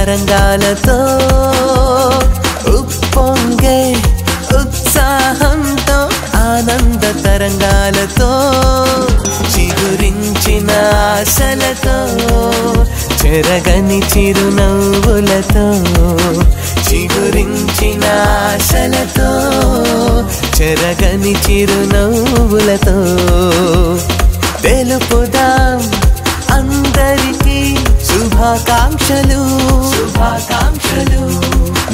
తరంగాలతో ఉప్పొంగే ఉత్సాహంతో ఆనంద తరంగాలతో చిగురించిన ఆశలతో చెరగని చిరునవ్వులతో చిగురించిన ఆశలతో చెరగని చిరునవ్వులతో తెలుపుదాం అందరికీ శుభాకాంక్షలు శుభాకాంక్షలు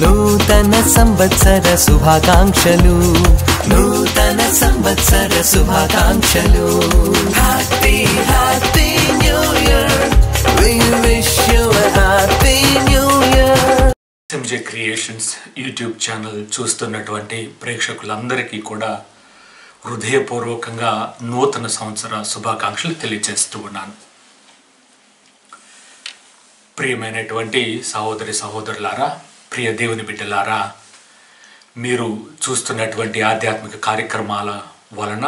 నూతన సంవత్సర శుభాకాంక్షలు నూతన సంవత్సర శుభాకాంక్షలు happy happy new year we wish you a happy new year. S M J creations YouTube channel చూస్తున్నటువంటి ప్రేక్షకులందరికీ కూడా హృదయపూర్వకంగా నూతన సంవత్సర శుభాకాంక్షలు తెలియజేస్తూ ఉన్నాను. ప్రియమైనటువంటి సహోదరి సహోదరులారా, ప్రియ దేవుని బిడ్డలారా, మీరు చూస్తున్నటువంటి ఆధ్యాత్మిక కార్యక్రమాల వలన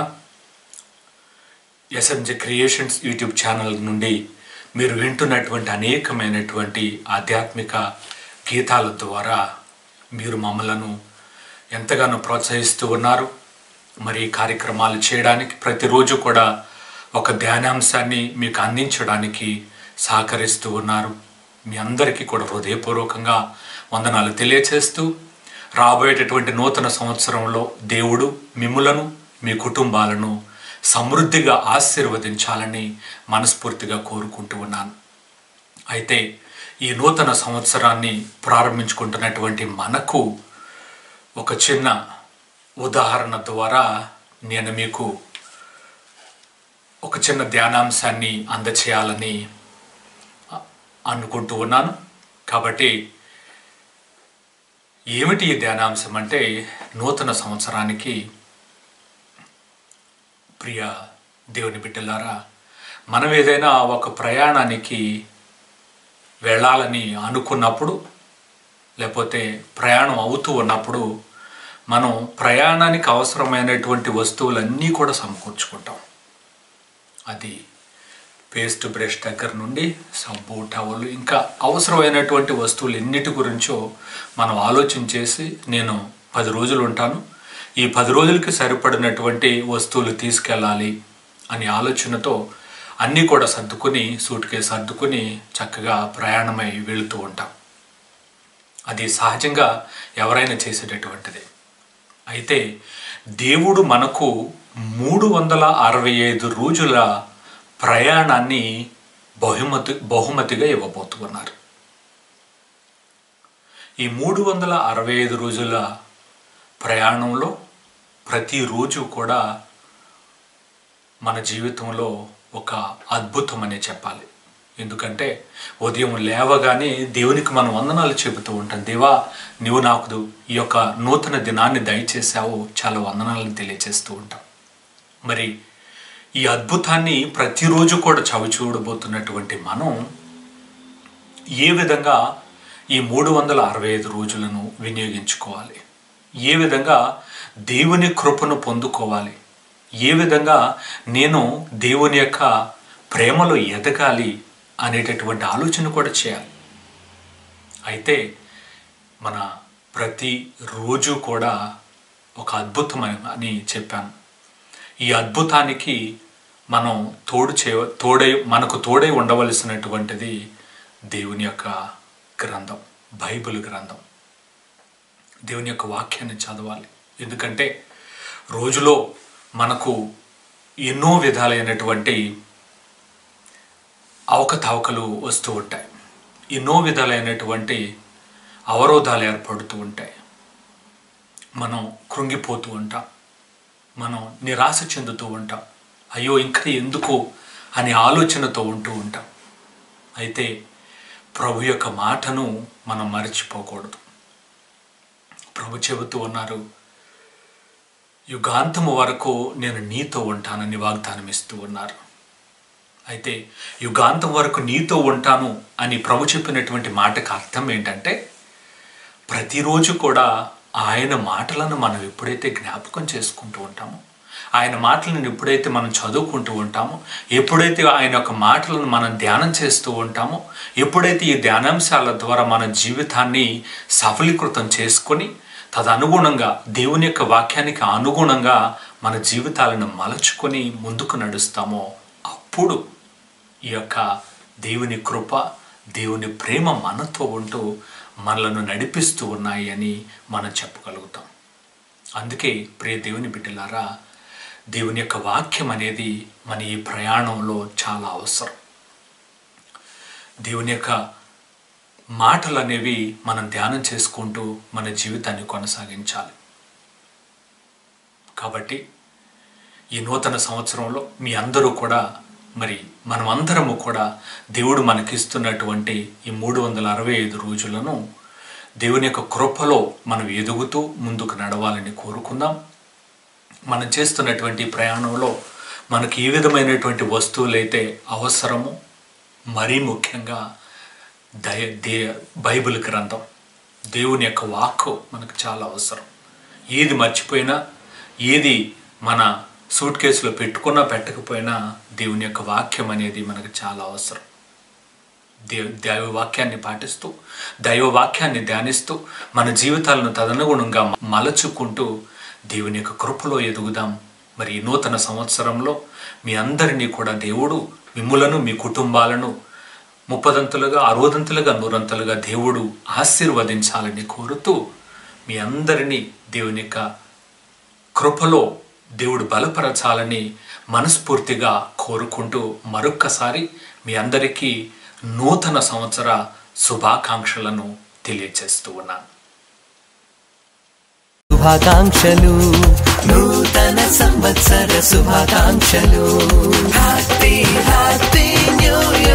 ఎస్ఎంజే క్రియేషన్స్ యూట్యూబ్ ఛానల్ నుండి మీరు వింటున్నటువంటి అనేకమైనటువంటి ఆధ్యాత్మిక గీతాల ద్వారా మీరు మమ్మలను ఎంతగానో ప్రోత్సహిస్తూ ఉన్నారు. మరి కార్యక్రమాలు చేయడానికి ప్రతిరోజు కూడా ఒక ధ్యానాంశాన్ని మీకు అందించడానికి సహకరిస్తూ ఉన్నారు. మీ అందరికీ కూడా హృదయపూర్వకంగా వందనాలు తెలియచేస్తూ రాబోయేటటువంటి నూతన సంవత్సరంలో దేవుడు మిమ్ములను మీ కుటుంబాలను సమృద్ధిగా ఆశీర్వదించాలని మనస్ఫూర్తిగా కోరుకుంటూ ఉన్నాను. అయితే ఈ నూతన సంవత్సరాన్ని ప్రారంభించుకుంటున్నటువంటి మనకు ఒక చిన్న ఉదాహరణ ద్వారా నేను మీకు ఒక చిన్న ధ్యానాంశాన్ని అందచేయాలని అనుకుంటూ ఉన్నాను. కాబట్టి ఏమిటి ఈ ధ్యానాంశం అంటే, నూతన సంవత్సరానికి ప్రియ దేవుని బిడ్డలారా, మనం ఏదైనా ఒక ప్రయాణానికి వెళ్ళాలని అనుకున్నప్పుడు, లేకపోతే ప్రయాణం అవుతూ ఉన్నప్పుడు మనం ప్రయాణానికి అవసరమైనటువంటి వస్తువులన్నీ కూడా సమకూర్చుకుంటాం. అది పేస్ట్ బ్రష్ దగ్గర నుండి సబ్బు టవల్ ఇంకా అవసరమైనటువంటి వస్తువులు ఎన్నిటి గురించో మనం ఆలోచన చేసి, నేను 10 రోజులు ఉంటాను, ఈ 10 రోజులకి సరిపడినటువంటి వస్తువులు తీసుకెళ్ళాలి అనే ఆలోచనతో అన్నీ కూడా సర్దుకుని సూట్ కేసు సర్దుకుని చక్కగా ప్రయాణమై వెళుతూ ఉంటాం. అది సహజంగా ఎవరైనా చేసేటటువంటిది. అయితే దేవుడు మనకు 365 రోజుల ప్రయాణాన్ని బహుమతిగా ఇవ్వబోతున్నారు. ఈ 365 రోజుల ప్రయాణంలో ప్రతిరోజు కూడా మన జీవితంలో ఒక అద్భుతం అనే చెప్పాలి. ఎందుకంటే ఉదయం లేవగానే దేవునికి మనం వందనాలు చెబుతూ ఉంటాం. దేవా, నీవు నాకు ఈ యొక్క నూతన దినాన్ని దయచేసావు, చాలా వందనాలను తెలియచేస్తూ ఉంటాం. మరి ఈ అద్భుతాన్ని ప్రతిరోజు కూడా చవి చూడబోతున్నటువంటి మనం ఏ విధంగా ఈ 365 రోజులను వినియోగించుకోవాలి, ఏ విధంగా దేవుని కృపను పొందుకోవాలి, ఏ విధంగా నేను దేవుని యొక్క ప్రేమలో ఎదగాలి అనేటటువంటి ఆలోచన కూడా చేయాలి. అయితే మన ప్రతి రోజు కూడా ఒక అద్భుతం అని చెప్పాను. ఈ అద్భుతానికి మనం మనకు తోడై ఉండవలసినటువంటిది దేవుని యొక్క గ్రంథం, బైబిల్ గ్రంథం. దేవుని యొక్క వాక్యాన్ని చదవాలి. ఎందుకంటే రోజులో మనకు ఎన్నో విధాలైనటువంటి అవకతవకలు వస్తూ ఉంటాయి, ఎన్నో విధాలైనటువంటి అవరోధాలు ఏర్పడుతూ ఉంటాయి. మనం కృంగిపోతూ ఉంటాం, మనం నిరాశ చెందుతూ ఉంటాం, అయ్యో ఇంకా ఎందుకు అనే ఆలోచనతో ఉంటూ ఉంటాం. అయితే ప్రభు యొక్క మాటను మనం మర్చిపోకూడదు. ప్రభు చెబుతూ ఉన్నారు, యుగాంతము వరకు నేను నీతో ఉంటానని వాగ్దానం ఇస్తూ ఉన్నారు. అయితే యుగాంతం వరకు నీతో ఉంటాను అని ప్రభు చెప్పినటువంటి మాటకు అర్థం ఏంటంటే, ప్రతిరోజు కూడా ఆయన మాటలను మనం ఎప్పుడైతే జ్ఞాపకం చేసుకుంటూ ఉంటామో, ఆయన మాటలను ఎప్పుడైతే మనం చదువుకుంటూ ఉంటామో, ఎప్పుడైతే ఆయన యొక్క మాటలను మనం ధ్యానం చేస్తూ ఉంటామో, ఎప్పుడైతే ఈ ధ్యానాంశాల ద్వారా మన జీవితాన్ని సఫలీకృతం చేసుకొని తదనుగుణంగా దేవుని యొక్క వాక్యానికి అనుగుణంగా మన జీవితాలను మలచుకొని ముందుకు నడుస్తామో, అప్పుడు ఈ యొక్క దేవుని కృప, దేవుని ప్రేమ మనతో ఉంటూ మనలను నడిపిస్తూ ఉన్నాయి అని మనం చెప్పగలుగుతాం. అందుకే ప్రియ దేవుని బిడ్డలారా, దేవుని యొక్క వాక్యం అనేది మన ఈ ప్రయాణంలో చాలా అవసరం. దేవుని యొక్క మాటలు అనేవి మనం ధ్యానం చేసుకుంటూ మన జీవితాన్ని కొనసాగించాలి. కాబట్టి ఈ నూతన సంవత్సరంలో మీ అందరూ కూడా, మరి మనమందరము కూడా దేవుడు మనకిస్తున్నటువంటి ఈ 365 రోజులను దేవుని యొక్క కృపలో మనం ఎదుగుతూ ముందుకు నడవాలని కోరుకుందాం. మనం చేస్తున్నటువంటి ప్రయాణంలో మనకి ఏ విధమైనటువంటి వస్తువులైతే అవసరమో, మరీ ముఖ్యంగా బైబిల్ గ్రంథం, దేవుని యొక్క వాక్కు మనకు చాలా అవసరం. ఏది మర్చిపోయినా, ఏది మన సూట్ కేసులో పెట్టుకున్నా పెట్టకపోయినా దేవుని యొక్క వాక్యం అనేది మనకు చాలా అవసరం. దైవ వాక్యాన్ని పాటిస్తూ, దైవ వాక్యాన్ని ధ్యానిస్తూ మన జీవితాలను తదనుగుణంగా మలచుకుంటూ దేవుని యొక్క కృపలో ఎదుగుదాం. మరి ఈ నూతన సంవత్సరంలో మీ అందరినీ కూడా దేవుడు మిమ్ములను, మీ కుటుంబాలను 30ంతలుగా, 60ంతలుగా, 100ంతలుగా దేవుడు ఆశీర్వదించాలని కోరుతూ మీ అందరినీ దేవుని యొక్క కృపలో దేవుడు బలపరచాలని మనస్ఫూర్తిగా కోరుకుంటూ మరొక్కసారి మీ అందరికీ నూతన సంవత్సర శుభాకాంక్షలను తెలియజేస్తూ ఉన్నాను. శుభాకాంక్షలు, నూతన సంవత్సర శుభాకాంక్షలు. Happy happy new year.